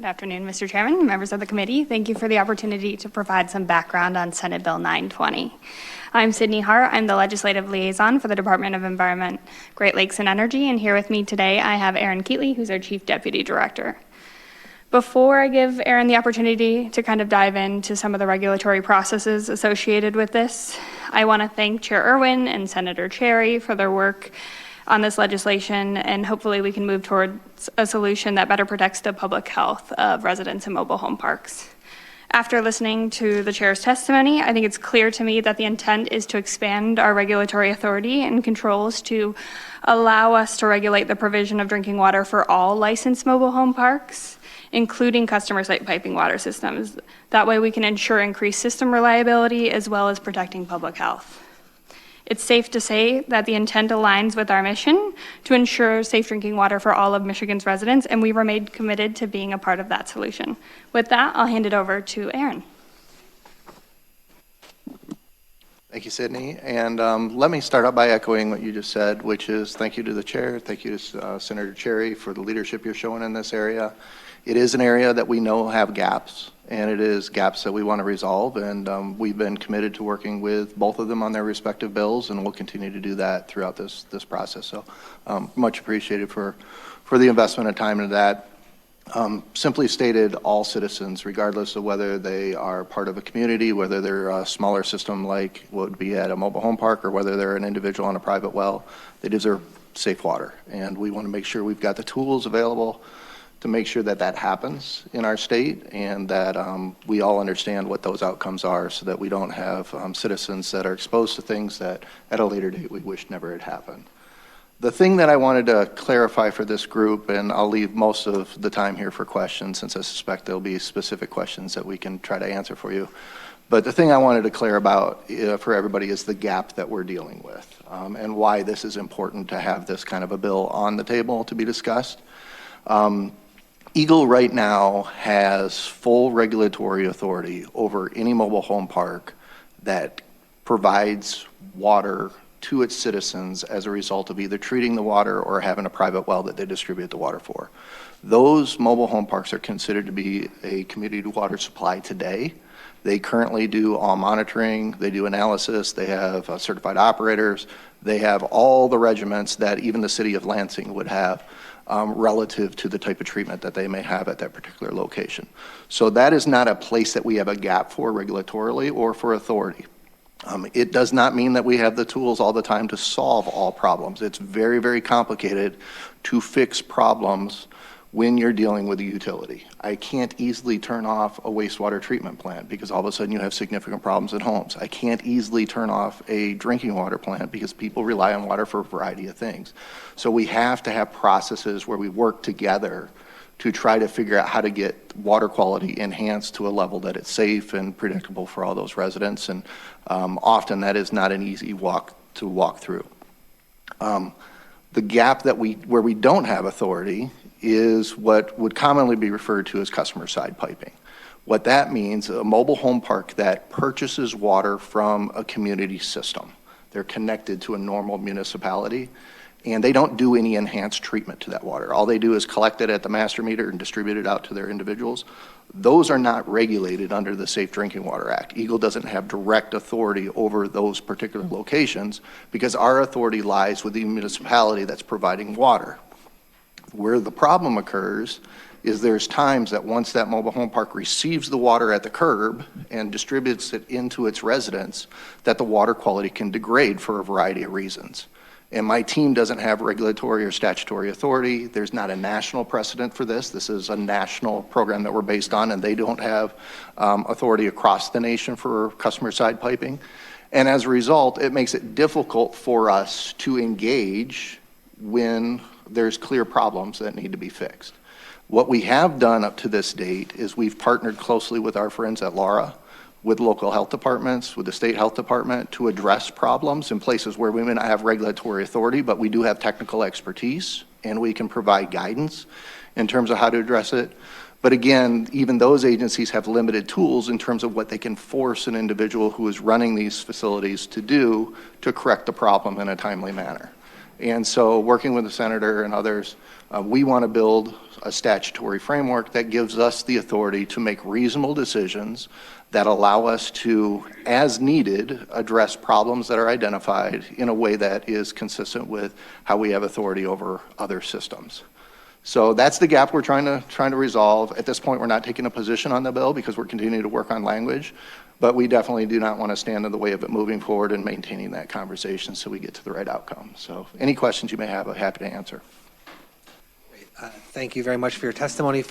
Good afternoon, Mr. Chairman, members of the committee. Thank you for the opportunity to provide some background on Senate Bill 920. I'm Sydney Hart. I'm the legislative liaison for the Department of Environment, Great Lakes and Energy, and here with me today I have Aaron Keatley, who's our Chief Deputy Director. Before I give Aaron the opportunity to kind of dive into some of the regulatory processes associated with this, I want to thank Chair Irwin and Senator Cherry for their work on this legislation, and hopefully we can move towards a solution that better protects the public health of residents in mobile home parks. After listening to the chair's testimony, I think it's clear to me that the intent is to expand our regulatory authority and controls to allow us to regulate the provision of drinking water for all licensed mobile home parks, including customer site piping water systems. That way we can ensure increased system reliability as well as protecting public health. It's safe to say that the intent aligns with our mission to ensure safe drinking water for all of Michigan's residents, and we remain committed to being a part of that solution. With that, I'll hand it over to Aaron. Thank you, Sydney. And let me start out by echoing what you just said, which is thank you to the chair, thank you to Senator Cherry for the leadership you're showing in this area. It is an area that we know have gaps, and it is gaps that we want to resolve, and we've been committed to working with both of them on their respective bills, and we'll continue to do that throughout this process. So much appreciated for the investment of time into that. Simply stated, all citizens, regardless of whether they are part of a community, whether they're a smaller system like what would be at a mobile home park, or whether they're an individual on a private well, they deserve safe water. And we want to make sure we've got the tools available to make sure that that happens in our state, and that we all understand what those outcomes are, so that we don't have citizens that are exposed to things that at a later date we wish never had happened. The thing that I wanted to clarify for this group, and I'll leave most of the time here for questions since I suspect there'll be specific questions that we can try to answer for you. But the thing I wanted to clear about for everybody is the gap that we're dealing with, and why this is important to have this kind of a bill on the table to be discussed. EGLE right now has full regulatory authority over any mobile home park that provides water to its citizens as a result of either treating the water or having a private well that they distribute the water for. Those mobile home parks are considered to be a community water supply today. They currently do all monitoring, they do analysis, they have certified operators, they have all the regiments that even the city of Lansing would have relative to the type of treatment that they may have at that particular location. So that is not a place that we have a gap for regulatorily or for authority. It does not mean that we have the tools all the time to solve all problems. It's very, very complicated to fix problems when you're dealing with a utility. I can't easily turn off a wastewater treatment plant because all of a sudden you have significant problems at homes. I can't easily turn off a drinking water plant because people rely on water for a variety of things. So we have to have processes where we work together to try to figure out how to get water quality enhanced to a level that it's safe and predictable for all those residents. And often that is not an easy walk through. The gap that where we don't have authority is what would commonly be referred to as customer side piping. What that means, a mobile home park that purchases water from a community system. They're connected to a normal municipality, and they don't do any enhanced treatment to that water. All they do is collect it at the master meter and distribute it out to their individuals. Those are not regulated under the Safe Drinking Water Act. EGLE doesn't have direct authority over those particular locations because our authority lies with the municipality that's providing water. Where the problem occurs is there's times that once that mobile home park receives the water at the curb and distributes it into its residents, that the water quality can degrade for a variety of reasons. And my team doesn't have regulatory or statutory authority. There's not a national precedent for this. This is a national program that we're based on, and they don't have authority across the nation for customer side piping. And as a result, it makes it difficult for us to engage when there's clear problems that need to be fixed. What we have done up to this date is we've partnered closely with our friends at LARA, with local health departments, with the state health department to address problems in places where we may not have regulatory authority, but we do have technical expertise and we can provide guidance in terms of how to address it. But again, even those agencies have limited tools in terms of what they can force an individual who is running these facilities to do to correct the problem in a timely manner. And so, working with the senator and others, we want to build a statutory framework that gives us the authority to make reasonable decisions that allow us to, as needed, address problems that are identified in a way that is consistent with how we have authority over other systems. So that's the gap we're trying to resolve. At this point, we're not taking a position on the bill because we're continuing to work on language, but we definitely do not want to stand in the way of it moving forward and maintaining that conversation so we get to the right outcome. So any questions you may have, I'm happy to answer. Thank you very much for your testimony.